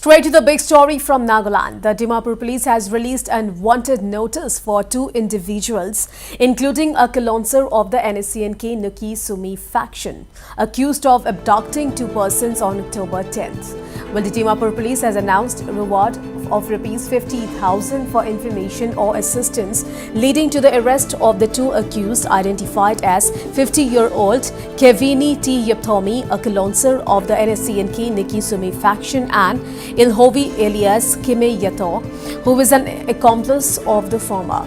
Straight to the big story from Nagaland. The Dimapur police has released an wanted notice for two individuals, including a co-launcher of the NSCNK Nikki Sumi faction, accused of abducting two persons on October 10th. Well, the Dimapur police has announced a reward of Rs 50,000 for information or assistance, leading to the arrest of the two accused, identified as 50-year-old Kevini T. Yepthomi, a co-launcher of the NSCNK Nikki Sumi faction, and Ilhovi alias Kime Yato, who is an accomplice of the former.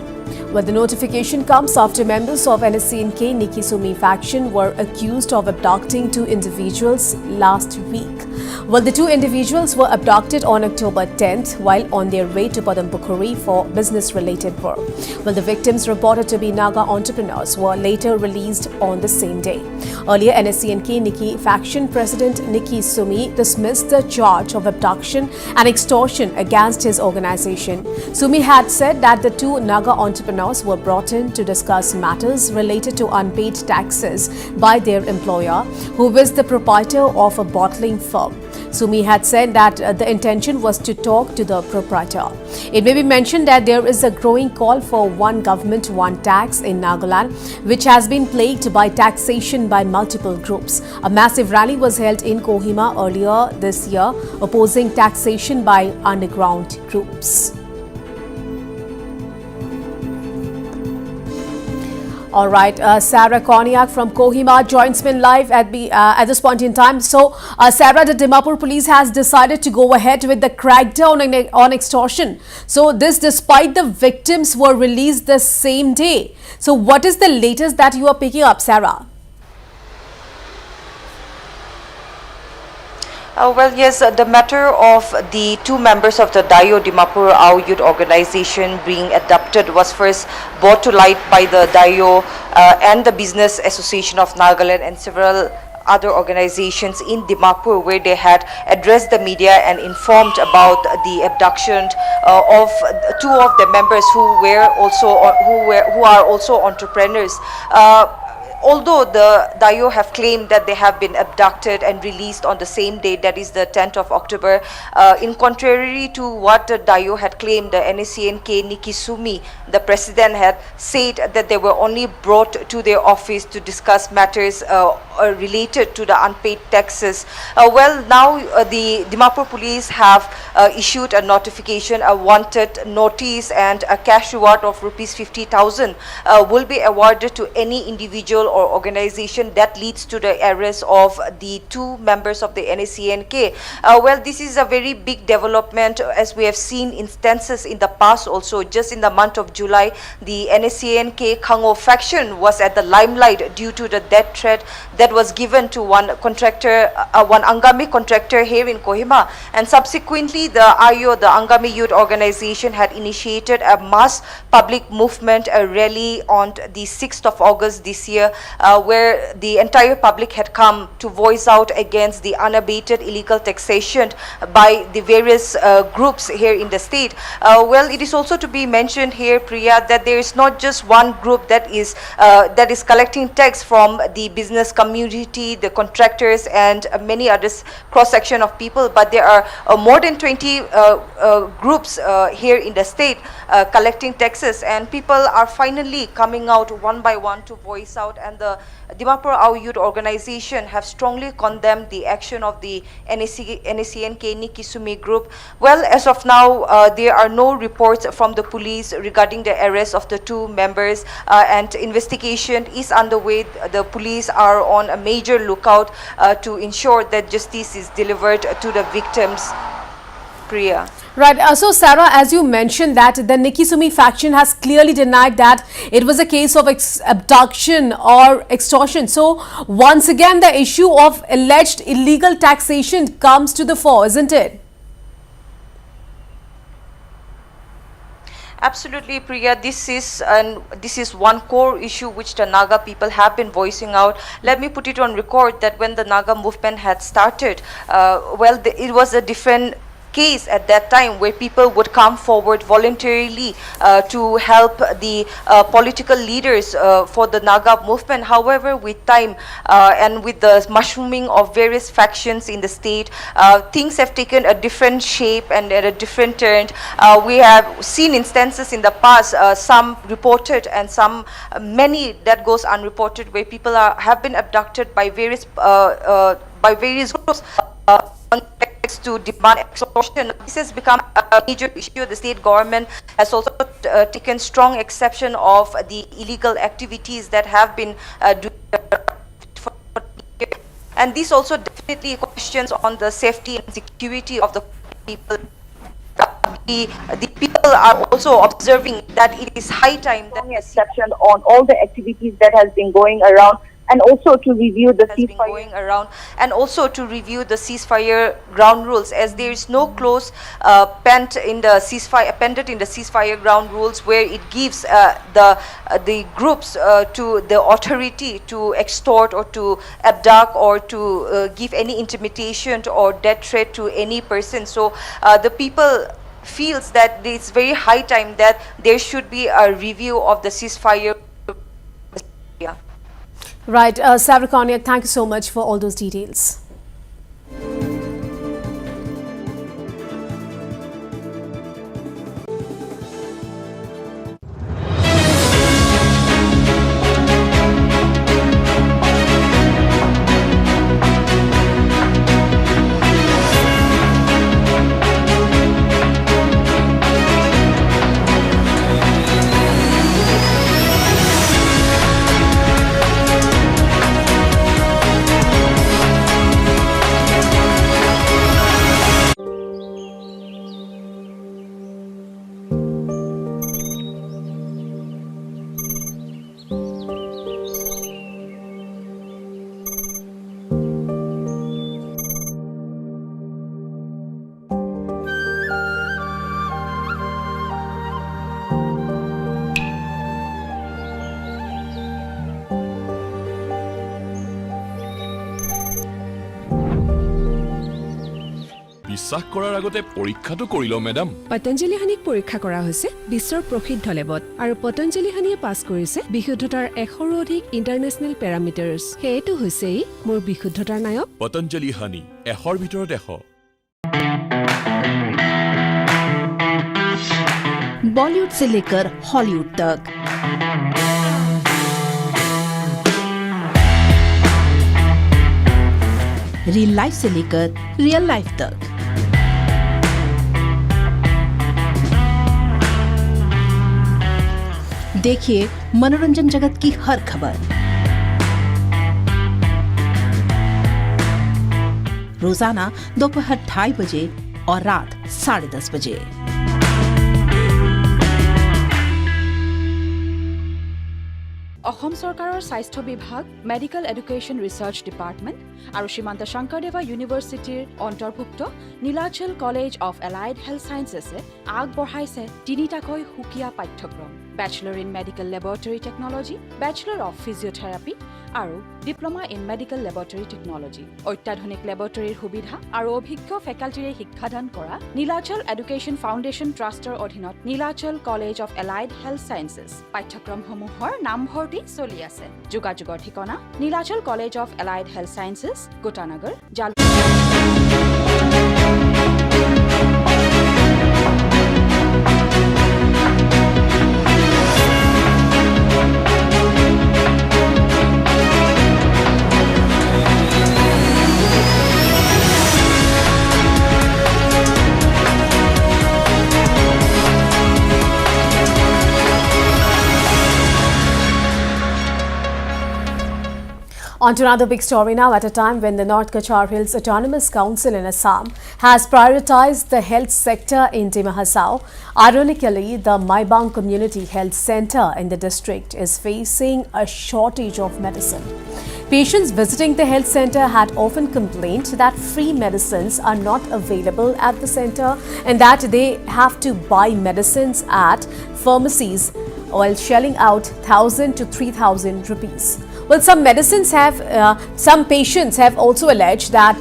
Well, the notification comes after members of NSCNK Nikki Sumi faction were accused of abducting two individuals last week. Well, the two individuals were abducted on October 10th while on their way to Padampukhuri for business-related work. Well, the victims, reported to be Naga entrepreneurs, were later released on the same day. Earlier, NSCNK Nikki faction president Nikki Sumi dismissed the charge of abduction and extortion against his organization. Sumi had said that the two Naga entrepreneurs were brought in to discuss matters related to unpaid taxes by their employer, who is the proprietor of a bottling firm. Sumi had said that the intention was to talk to the proprietor. It may be mentioned that there is a growing call for one government, one tax in Nagaland, which has been plagued by taxation by multiple groups. A massive rally was held in Kohima earlier this year, opposing taxation by underground groups. All right, Sarah Korniak from Kohima joins me live at this point in time. So, Sarah, the Dimapur police has decided to go ahead with the crackdown on extortion. So, this despite the victims were released the same day. So, what is the latest that you are picking up, Sarah? Well, yes, the matter of the two members of the Dayo Dimapur Ao Youth Organization being abducted was first brought to light by the Dayo and the Business Association of Nagaland and several other organizations in Dimapur, where they had addressed the media and informed about the abduction of two of the members who are also entrepreneurs. Although the Dayo have claimed that they have been abducted and released on the same day, that is the 10th of October, in contrary to what the Dayo had claimed, the NSCNK Nikki Sumi, the president, had said that they were only brought to their office to discuss matters related to the unpaid taxes. Well, now the Dimapur police have issued a notification, a wanted notice, and a cash reward of Rs 50,000 will be awarded to any individual or organization that leads to the arrest of the two members of the NSCNK. Well, this is a very big development, as we have seen instances in the past also. Just in the month of July, the NSCNK Khango faction was at the limelight due to the death threat that was given to one contractor, one Angami contractor here in Kohima. And subsequently, the AYO, the Angami Youth Organization, had initiated a mass public movement, a rally on the 6th of August this year, where the entire public had come to voice out against the unabated illegal taxation by the various groups here in the state. Well, it is also to be mentioned here, Priya, that there is not just one group that is collecting tax from the business community, the contractors, and many others cross-section of people, but there are more than 20 groups here in the state collecting taxes, and people are finally coming out one by one to voice out. And the Dimapur Ao Youth Organization have strongly condemned the action of the NSCNK Nikki Sumi group. Well, as of now, there are no reports from the police regarding the arrest of the two members, and investigation is underway. The police are on a major lookout to ensure that justice is delivered to the victims. Priya. Right. So, Sarah, as you mentioned that the Nikki Sumi faction has clearly denied that it was a case of abduction or extortion. So, once again, the issue of alleged illegal taxation comes to the fore, isn't it? Absolutely, Priya. This is one core issue which the Naga people have been voicing out. Let me put it on record that when the Naga movement had started, well, it was a different case at that time where people would come forward voluntarily to help the political leaders for the Naga movement. However, with time and with the mushrooming of various factions in the state, things have taken a different shape and at a different turn. We have seen instances in the past, some reported and some many that goes unreported, where people have been abducted by various groups to demand extortion. This has become a major issue. The state government has also taken strong exception of the illegal activities that have been doing. And this also definitely questions on the safety and security of the people. The people are also observing that it is high time that exception on all the activities that has been going around, and also to review the ceasefire and also to review the ceasefire ground rules, as there is no clause appended in the ceasefire ground rules where it gives the groups to the authority to extort or to abduct or to give any intimidation or death threat to any person. So the people feels that it's very high time that there should be a review of the ceasefire. Yeah. Right, Savra Konyak, thank you so much for all those details. বিশ্বাস কৰাৰ আগতে পৰীক্ষাটো কৰিলো madam. Patanjali হানিক পৰীক্ষা কৰা হৈছে বিশ্বৰ প্ৰসিদ্ধ লেবত আৰু পতঞ্জলি হানিয়ে পাছ কৰিছে বিশুদ্ধতাৰ 100ৰো অধিক ইন্টাৰনেশ্যনেল পেৰামিটাৰ্ছ। সেইটো হৈছে মোৰ বিশুদ্ধতাৰ নায়ক পতঞ্জলি হানি 100ৰ ভিতৰত 100। बॉलीवुड से लेकर हॉलीवुड तक रियल लाइफ से लेकर रियल लाइफ तक देखिए मनोरंजन जगत की हर खबर रोजाना दोपहर 2:30 बजे और रात 10:30 बजे। অসম চৰকাৰৰ স্বাস্থ্য বিভাগ, মেডিকেল এডুকেশ্যন ৰিচাৰ্চ ডিপাৰ্টমেণ্ট আৰু শ্ৰীমন্ত শংকৰদেৱা ইউনিভাৰ্চিটিৰ অন্তৰ্ভুক্ত Nilachal college of allied health ছায়েন্সেছে আগবঢ়াইছে 3টাকৈ সুকীয়া পাঠ্যক্ৰম: bachelor in medical laboratory technology, bachelor of physiotherapy আৰু diploma in medical laboratory technology. অত্যাধুনিক লেবৰেটৰীৰ সুবিধা আৰু অভিজ্ঞ ফেকাল্টিৰে শিক্ষাদান কৰা নীলাচল এডুকেশ্যন ফাউণ্ডেশ্যন ট্ৰাষ্টৰ অধীনত Nilachal college of allied health sciences পাঠ্যক্ৰমসমূহৰ নামভৰ্তি চলি আছে। যোগাযোগৰ ঠিকনা Nilachal college of allied health sciences, Gotanagar, On to another big story now, at a time when the North Kachar Hills Autonomous Council in Assam has prioritized the health sector in Dima Hasao. Ironically, the Maibang Community Health Center in the district is facing a shortage of medicine. Patients visiting the health center had often complained that free medicines are not available at the center and that they have to buy medicines at pharmacies while shelling out 1,000 to 3,000 rupees. Well, some patients have also alleged that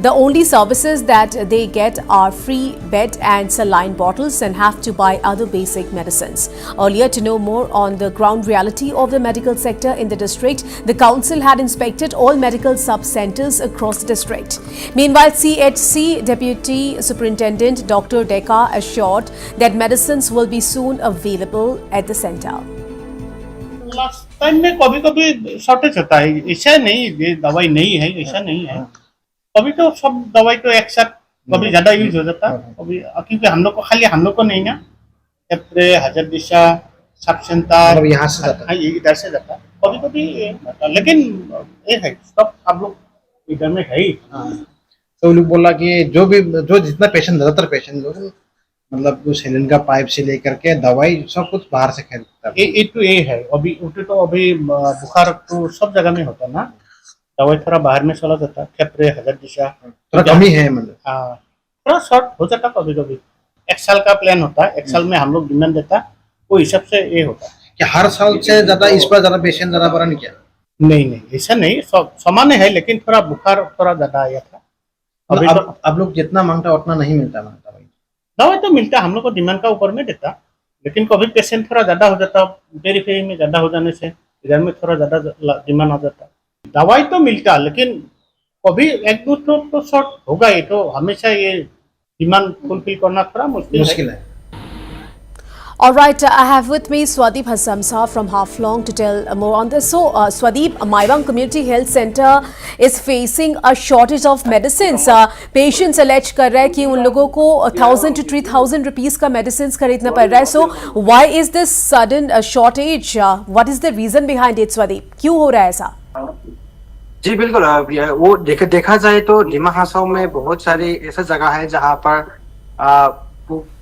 the only services that they get are free bed and saline bottles and have to buy other basic medicines. Earlier, to know more on the ground reality of the medical sector in the district, the council had inspected all medical sub-centers across the district. Meanwhile, CHC Deputy Superintendent Dr. Deka assured that medicines will be soon available at the center. Last time में कभी कभी shortage होता है, ऐसा नहीं ये दवाई नहीं है, ऐसा नहीं है। कभी तो सब दवाई तो एक साथ कभी ज्यादा यूज हो जाता है, कभी क्योंकि हम लोग को खाली हम लोग को नहीं ना, हजार दिशा सब सेंटर यहाँ से जाता है, इधर से जाता है कभी कभी, लेकिन ये है सब आप लोग इधर में है ही। तो लोग बोला कि जो जितना पेशेंट, ज्यादातर पेशेंट लोग मतलब सिलेंडर का पाइप से लेकर के दवाई सब कुछ बाहर से खरीदता है। ये तो ये है, अभी बुखार तो सब जगह में होता है ना, दवाई थोड़ा बाहर में चला जाता है, खेपरे हजार दिशा थोड़ा कमी है, मतलब हाँ थोड़ा शॉर्ट हो जाता कभी कभी। एक साल का प्लान होता है, एक साल में हम लोग डिमांड देता है, वो हिसाब से ये होता है कि हर साल से ज्यादा इस पर ज्यादा पेशेंट ज्यादा बढ़ा नहीं किया। नहीं ऐसा नहीं, सामान्य है, लेकिन थोड़ा बुखार थोड़ा ज्यादा आया था। अभी तो अब लोग जितना मांगता उतना नहीं मिलता दवाई तो मिलता, हम लोग को डिमांड का ऊपर में देता, लेकिन कभी पेशेंट थोड़ा ज्यादा हो जाता, पेरीफेरी में ज्यादा हो जाने से इधर में थोड़ा ज्यादा डिमांड हो जाता। दवाई तो मिलता, लेकिन कभी एक दो तो शॉर्ट होगा, ये तो हमेशा ये डिमांड फुलफिल करना थोड़ा मुश्किल है। All right, I have with me Swadeep Hassamsa from Haflong to tell more on this. So, Swadeep, Maibang Community Health Center is facing a shortage of medicines. Patients allege कर रहे हैं कि उन लोगों को 1,000 to 3,000 rupees का medicines खरीदना पड़ रहा है. So, why is this sudden shortage? What is the reason behind it, Swadeep? क्यों हो रहा है ऐसा? जी बिल्कुल, वो देखा जाए तो डिमा हासाओं में बहुत सारी ऐसा जगह है जहाँ पर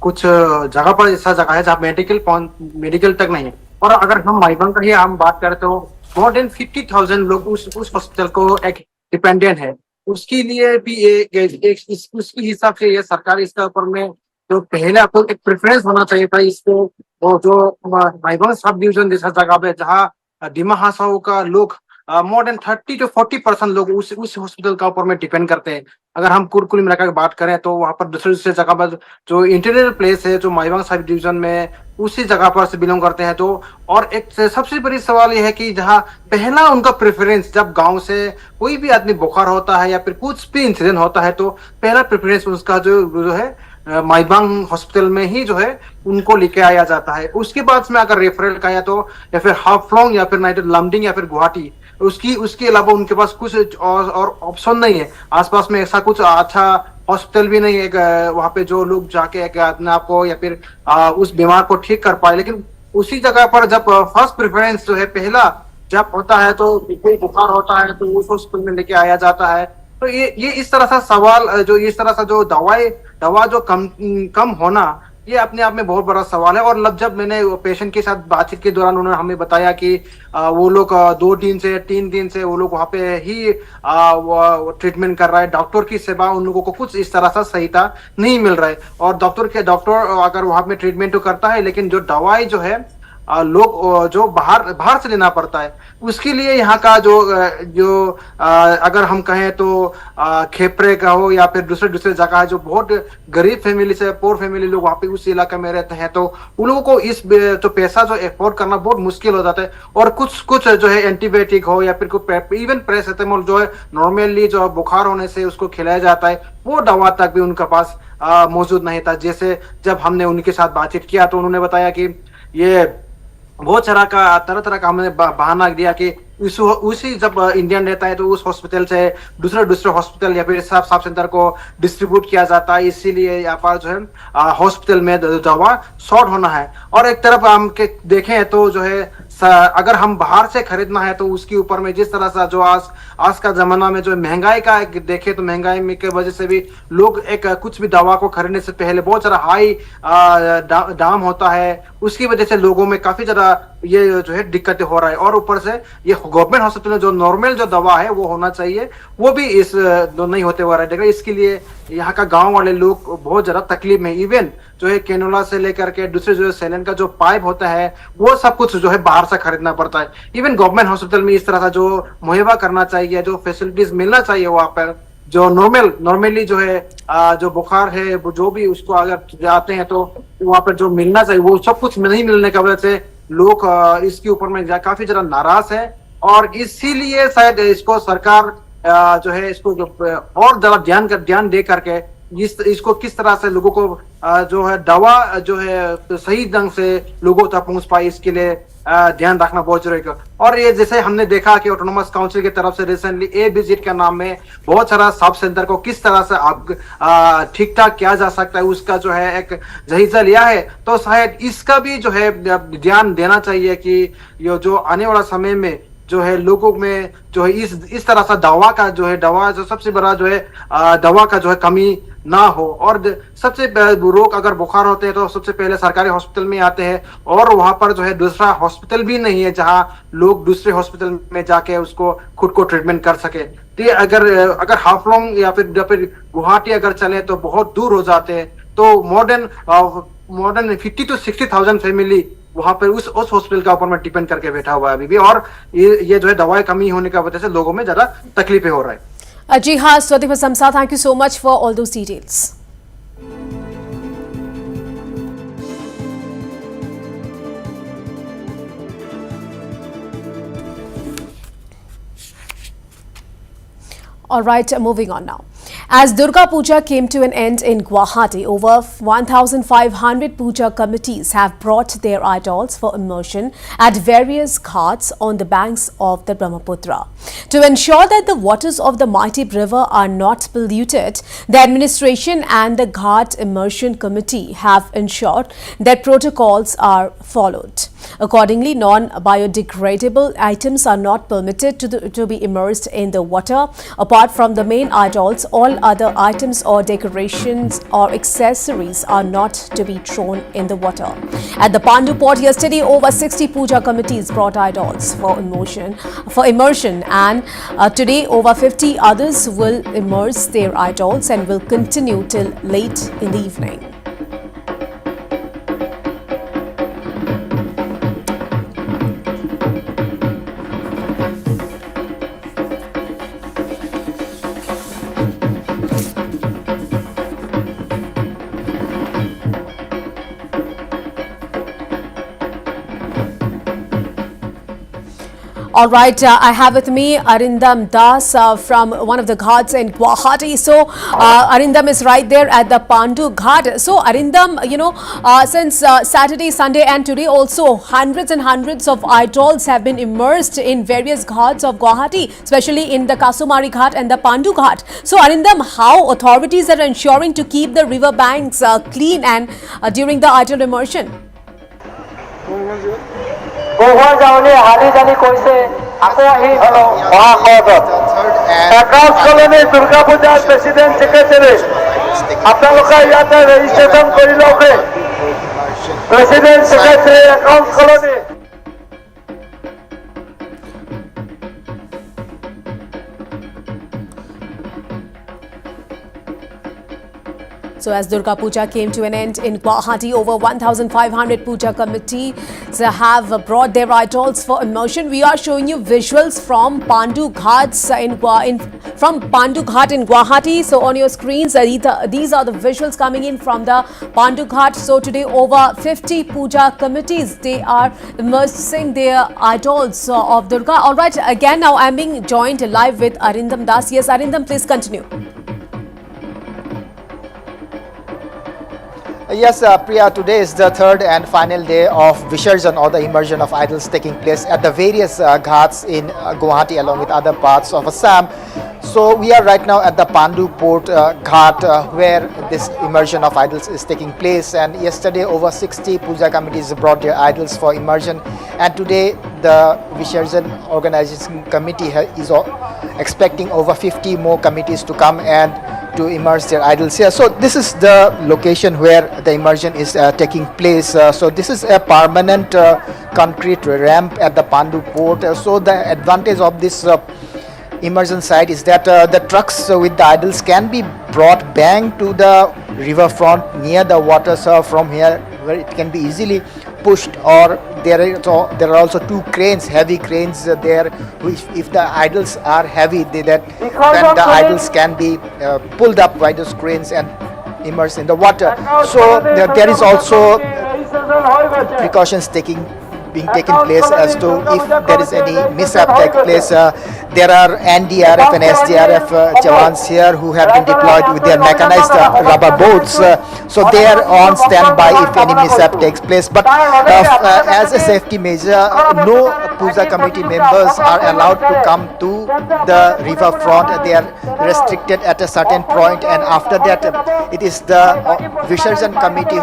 कुछ जगह पर ऐसा जगह है जहाँ मेडिकल तक नहीं है। और अगर हम माइबंग का ही हम बात करें तो मोर देन 50,000 लोग उस हॉस्पिटल को एक डिपेंडेंट है। उसके लिए भी उसके हिसाब से ये सरकार इसके ऊपर में जो पहले आपको एक प्रेफरेंस होना चाहिए था इसको, वो जो माइबंग सब डिवीजन जैसा जगह पे जहाँ डिमा हासाओं का लोग मोर देन 30 to 40% लोग उस हॉस्पिटल का ऊपर में डिपेंड करते हैं। अगर हम कुल मिलाकर की बात करें तो वहाँ पर दूसरे जगह पर जो इंटीरियर प्लेस है जो माइबंग सब डिवीजन में उसी जगह पर से बिलोंग करते हैं। तो और एक सबसे बड़ी सवाल यह है कि जहाँ पहला उनका प्रेफरेंस, जब गांव से कोई भी आदमी बुखार होता है या फिर कुछ भी इंसिडेंट होता है तो पहला प्रेफरेंस उसका जो है माइबंग हॉस्पिटल में ही जो है उनको लेके आया जाता है। उसके बाद में अगर रेफरल का या तो या फिर हाफलोंग या फिर नाइट लमडिंग या फिर गुवाहाटी, उसके अलावा उनके पास कुछ और ऑप्शन नहीं है। आसपास में ऐसा कुछ अच्छा हॉस्पिटल भी नहीं है वहाँ पे जो लोग जाके अपने आप को या फिर उस बीमार को ठीक कर पाए। लेकिन उसी जगह पर जब फर्स्ट प्रेफरेंस जो है पहला जब होता है तो कोई बुखार होता है तो उस हॉस्पिटल में लेके आया जाता है। तो ये इस तरह सा सवाल जो इस तरह सा जो दवा जो कम होना ये अपने आप में बहुत बड़ा सवाल है। और जब मैंने पेशेंट के साथ बातचीत के दौरान उन्होंने हमें बताया कि वो लोग 2 दिन से 3 दिन से वो लोग वहाँ पे ही ट्रीटमेंट कर रहा है, डॉक्टर की सेवा उन लोगों को कुछ इस तरह सा सहीता नहीं मिल रहा है। और डॉक्टर अगर वहाँ पे ट्रीटमेंट तो करता है लेकिन जो दवाई जो है लोग जो बाहर से लेना पड़ता है। उसके लिए यहाँ का जो अगर हम कहें तो खेपरे का हो या फिर दूसरे जगह है जो बहुत गरीब फैमिली से पुअर फैमिली लोग वहाँ पे उस इलाके में रहते हैं तो उन लोगों को इस जो पैसा जो अफोर्ड करना बहुत मुश्किल हो जाता है। और कुछ जो है एंटीबायोटिक हो या फिर इवन पैरासिटामोल जो है नॉर्मली जो बुखार होने से उसको खिलाया जाता है वो दवा तक भी उनके पास मौजूद नहीं था। जैसे जब हमने उनके साथ बातचीत किया तो उन्होंने बताया कि ये बहुत तरह का हमने बहाना दिया कि उसी जब इंडियन रहता है तो उस हॉस्पिटल से दूसरे हॉस्पिटल या फिर सब सेंटर को डिस्ट्रीब्यूट किया जाता है, इसीलिए यहाँ पर जो है हॉस्पिटल में दवा शॉर्ट होना है। और एक तरफ हम देखें तो जो है अगर हम बाहर से खरीदना है तो उसके ऊपर में जिस तरह से जो आज का जमाना में जो महंगाई का देखे तो महंगाई में के वजह से भी लोग कुछ भी दवा को खरीदने से पहले बहुत सारा हाई दाम होता है। उसकी वजह से लोगों में काफी ज्यादा ये जो है दिक्कतें हो रहा है। और ऊपर से ये गवर्नमेंट हॉस्पिटल में जो नॉर्मल जो दवा है वो होना चाहिए वो भी इस नहीं होते हुआ रहा है। इसके लिए यहाँ का गांव वाले लोग बहुत ज्यादा तकलीफ में, इवन जो है केनोला से लेकर के दूसरे जो है सेलन का जो पाइप होता है वो सब कुछ जो है बाहर से खरीदना पड़ता है। इवन गवर्नमेंट हॉस्पिटल में इस तरह का जो मुहैया करना चाहिए, जो फैसिलिटीज मिलना चाहिए वहां पर, जो नॉर्मली जो है जो बुखार है वो जो भी उसको अगर जाते हैं तो वहां पर जो मिलना चाहिए वो सब कुछ नहीं मिलने की वजह से लोग इसके ऊपर में काफी ज्यादा नाराज है। और इसीलिए शायद इसको सरकार जो है इसको और ज्यादा ध्यान दे करके इसको किस तरह से लोगों को जो है दवा जो है सही ढंग से लोगों तक पहुंच पाए, इसके लिए ध्यान रखना बहुत जरूरी है। और ये जैसे हमने देखा कि ऑटोनोमस काउंसिल की तरफ से रिसेंटली ए विजिट के नाम में बहुत सारा सब सेंटर को किस तरह से ठीक ठाक किया जा सकता है उसका जो है एक जायजा लिया है। तो शायद इसका भी जो है ध्यान देना चाहिए कि ये जो आने वाला समय में जो है लोगों में जो है इस तरह से दवा जो सबसे बड़ा जो है दवा का जो है कमी ना हो। और सबसे रोग अगर बुखार होते हैं तो सबसे पहले सरकारी हॉस्पिटल में आते हैं और वहां पर जो है दूसरा हॉस्पिटल भी नहीं है जहां लोग दूसरे हॉस्पिटल में जाके उसको खुद को ट्रीटमेंट कर सके। तो अगर हाफलोंग या फिर गुवाहाटी अगर चले तो बहुत दूर हो जाते हैं। तो मोर देन 50 to 60,000 फैमिली वहां पर उस हॉस्पिटल का ऊपर में डिपेंड करके बैठा हुआ है अभी भी। और ये जो है दवाई कमी होने की वजह से लोगों में ज्यादा तकलीफें हो रहा है। जी हाँ, Swadeep Samsa, thank you so much for all those details. All right, moving on now. As Durga Puja came to an end in Guwahati, over 1,500 puja committees have brought their idols for immersion at various ghats on the banks of the Brahmaputra. To ensure that the waters of the mighty river are not polluted, the administration and the Ghat Immersion Committee have ensured that protocols are followed. Accordingly, non-biodegradable items are not permitted to be immersed in the water. Apart from the main idols, all other items or decorations or accessories are not to be thrown in the water. At the Pandu port yesterday, over 60 puja committees brought idols for immersion, and today over 50 others will immerse their idols and will continue till late in the evening. All right, I have with me Arindam Das from one of the ghats in Guwahati. So, Arindam is right there at the Pandu Ghat. So, Arindam, since Saturday, Sunday and today also, hundreds and hundreds of idols have been immersed in various ghats of Guwahati, especially in the Kasumari Ghat and the Pandu Ghat. So, Arindam, how authorities are ensuring to keep the river banks clean and during the idol immersion? বহুৱান যাওঁনে হালি জানি কৈছে আকৌ আহি মহাসদত account colony Durga পূজাৰ president secretary আপোনালোকে ইয়াতে registration কৰি লওক। President secretary account colony. So, as Durga Puja came to an end in Guwahati, over 1,500 puja committees have brought their idols for immersion. We are showing you visuals from Pandu Ghats from Pandu Ghat in Guwahati. So, on your screens, these are the visuals coming in from the Pandu Ghat. So, today over 50 puja committees, they are immersing their idols of Durga. All right, again now I am being joined live with Arindam Das. Yes, Arindam, please continue. Yes, Priya, today is the third and final day of Visarjan or the immersion of idols taking place at the various ghats in Guwahati along with other parts of Assam. So we are right now at the Pandu Port Ghat where this immersion of idols is taking place, and yesterday over 60 puja committees brought their idols for immersion, and today the Visarjan organization committee is expecting over 50 more committees to come and to immerse their idols here. So this is the location where the immersion is taking place. So this is a permanent concrete ramp at the Pandu port. So the advantage of this immersion site is that the trucks with the idols can be brought bank to the riverfront near the water, so from here where it can be easily pushed, or there are also two cranes, heavy cranes there, which if the idols are heavy, then the idols can be pulled up by those cranes and immersed in the water. So there is also precautions being taken place as to if there is any mishap take place. There are NDRF and SDRF jawans here who have been deployed with their mechanized rubber boats, so they are on standby if any mishap takes place. But as a safety measure, no puja committee members are allowed to come to the riverfront. They are restricted at a certain point, and after that it is the Visarjan committee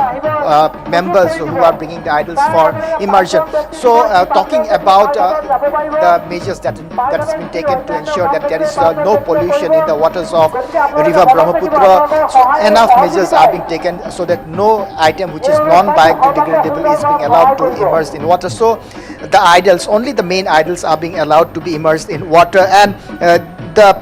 members who are bringing the idols for immersion. So talking about the measures that has been taken to ensure that there is no pollution in the waters of river Brahmaputra, so enough measures are being taken so that no item which is non-biodegradable is being allowed to immerse in water. So the idols, only the main idols are being allowed to be immersed in water, and the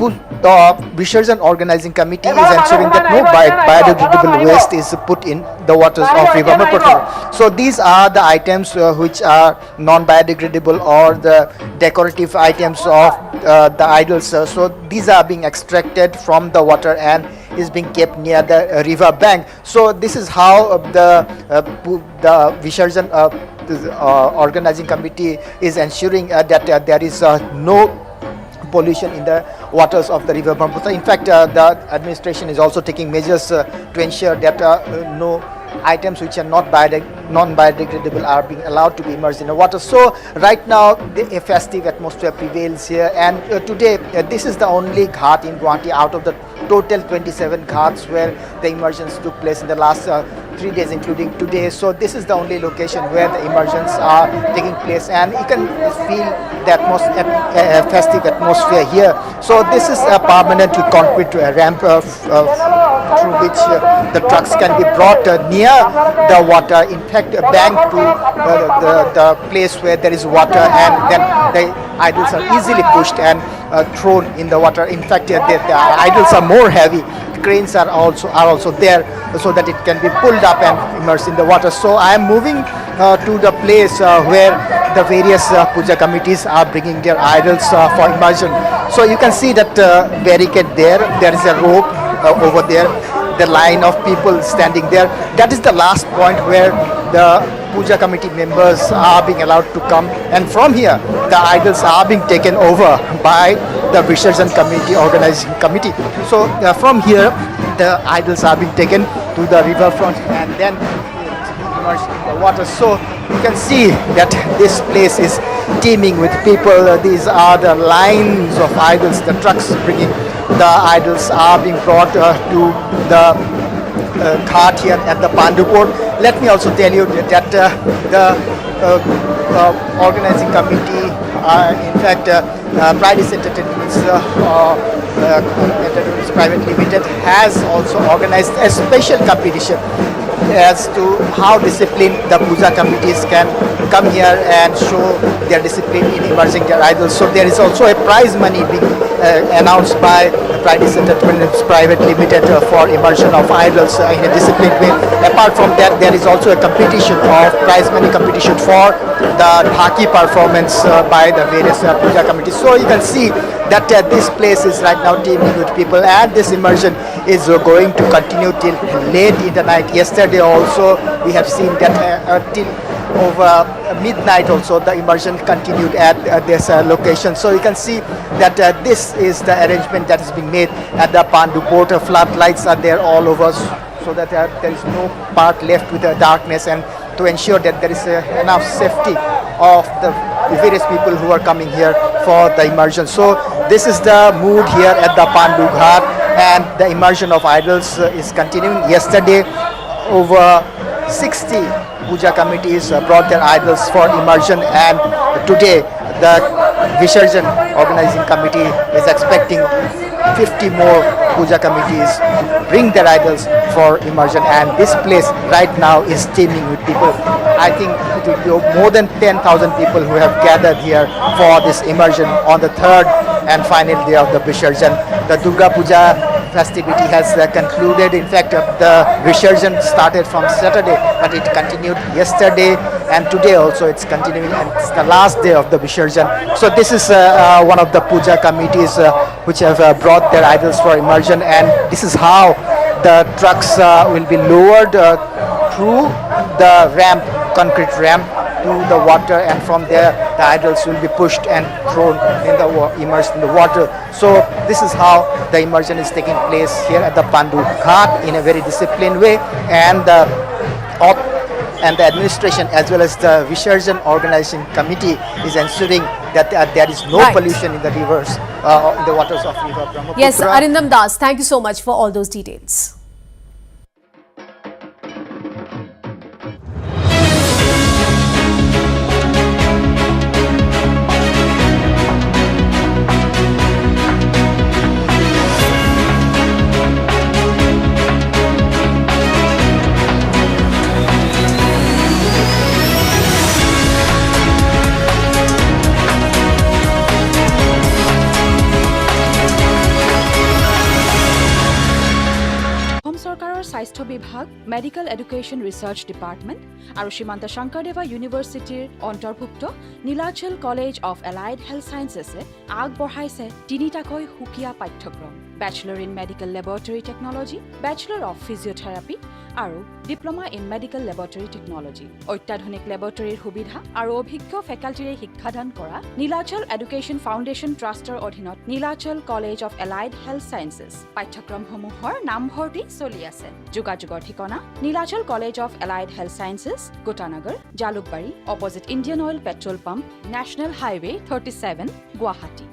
Visarjan organizing committee is ensuring that no biodegradable waste is put in the waters of river Brahmaputra. So these are the items which are non-biodegradable, or the decorative items of the idols. So these are being extracted from the water and is being kept near the river bank. So this is how the Visarjan organizing committee is ensuring that there is no pollution in the waters of the river Brahmaputra. In fact, the administration is also taking measures to ensure that no items which are non-biodegradable are being allowed to be immersed in the water. So right now a festive atmosphere prevails here, and today this is the only ghat in Guwahati out of the total 27 ghats where the immersions took place in the last 3 days, including today. So this is the only location where the immersions are taking place, and you can feel the festive atmosphere here. So this is a permanent concrete ramp through which the trucks can be brought near the water, in fact bank to the place where there is water, and then the idols are easily pushed and thrown in the water. In fact, the idols are more heavy. Cranes are also there so that it can be pulled up and immersed in the water. So I am moving to the place where the various puja committees are bringing their idols for immersion. So you can see that barricade there. There is a rope over there, the line of people standing there. That is the last point where the puja committee members are being allowed to come, and from here the idols are being taken over by the Visarjan committee, organizing committee. So from here the idols are being taken to the riverfront and then immersed in the water. So you can see that this place is teeming with people. These are the lines of idols. The trucks bringing the idols are being brought to the ghat here at the Pandupur. Let me also tell you that the organizing committee, in fact Pridis Entertainments Private Limited, has also organized a special competition as to how disciplined the puja committees can come here and show their discipline in immersing their idols. So there is also a prize money being announced by Pridis Entertainments Private Limited for immersion of idols in a disciplined way. Apart from that, there is also a competition of prize money competition for the dhaki performance by the various puja committees. So you can see that this place is right now teeming with people, and this immersion is going to continue till late in the night. Yesterday also we have seen that till over midnight also the immersion continued at this location. So you can see that this is the arrangement that is being made at the Pandupur. Floodlights are there all over so that there is no part left with the darkness, and to ensure that there is enough safety of the various people who are coming here for the immersion. So this is the mood here at the Pandu Ghat, and the immersion of idols is continuing. Yesterday over 60 puja committees brought their idols for immersion, and today the Visarjan organizing committee is expecting 50 more puja committees to bring their idols for immersion, and this place right now is teeming with people. I think it will be more than 10,000 people who have gathered here for this immersion on the third and final day of the Visarjan. The Durga Puja festivity has concluded. In fact, the Visarjan started from Saturday, but it continued yesterday and today also it's continuing, and it's the last day of the Visarjan. So this is one of the puja committees which have brought their idols for immersion, and this is how the trucks will be lowered through the ramp, concrete ramp, to the water, and from there the idols will be pushed and thrown in the immersed in the water. So this is how the immersion is taking place here at the Pandu Ghat in a very disciplined way, and the administration as well as the Visarjan organizing committee is ensuring that there is no pollution in the rivers, in the waters of river Brahmaputra. Yes, Arindam Das, thank you so much for all those details. চৰকাৰৰ স্বাস্থ্য বিভাগ, medical education research department আৰু শ্ৰীমন্ত শংকৰদেৱা ইউনিভাৰ্চিটিৰ অন্তৰ্ভুক্ত Nilachal college of allied health ছায়েন্সেছে আগবঢ়াইছে তিনিটাকৈ সুকীয়া পাঠ্যক্ৰম: bachelor in medical laboratory technology, bachelor of physiotherapy আৰু diploma in medical laboratory technology. অত্যাধুনিক লেবৰেটৰীৰ সুবিধা আৰু অভিজ্ঞ ফেকাল্টিৰে শিক্ষাদান কৰা নীলাচল এডুকেশ্যন ফাউণ্ডেশ্যন ট্ৰাষ্টৰ অধীনত Nilachal college of allied health sciences পাঠ্যক্ৰমসমূহৰ নামভৰ্তি চলি আছে। যোগাযোগৰ ঠিকনা Nilachal college of allied health sciences, Gotanagar, Jalukbari, opposite Indian oil petrol pump, national highway 37, Guwahati.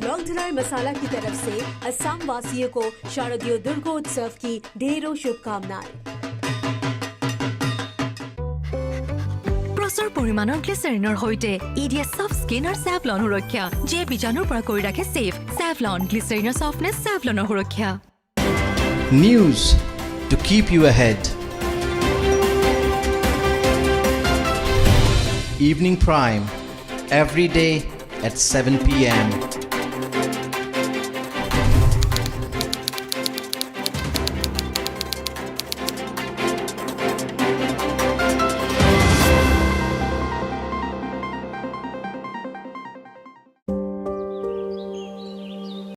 Rock ढलाई मसाला की तरफ से असम वासियों को शारदीय दुर्गोत्सव की ढेरों शुभकामनाएं। প্ৰচুৰ পৰিমাণৰ গ্লিচাৰিনৰ সৈতে ইডিএছ সফ্ট স্কিন আৰু ছেভলন সুৰক্ষা, যিয়ে বীজাণুৰ পৰা কৰি ৰাখে ছেফ। ছেভলন গ্লিচাৰিনৰ সফ্টনেছ, ছেভলনৰ সুৰক্ষা। News to keep you ahead. Evening Prime, every day at 7 p.m.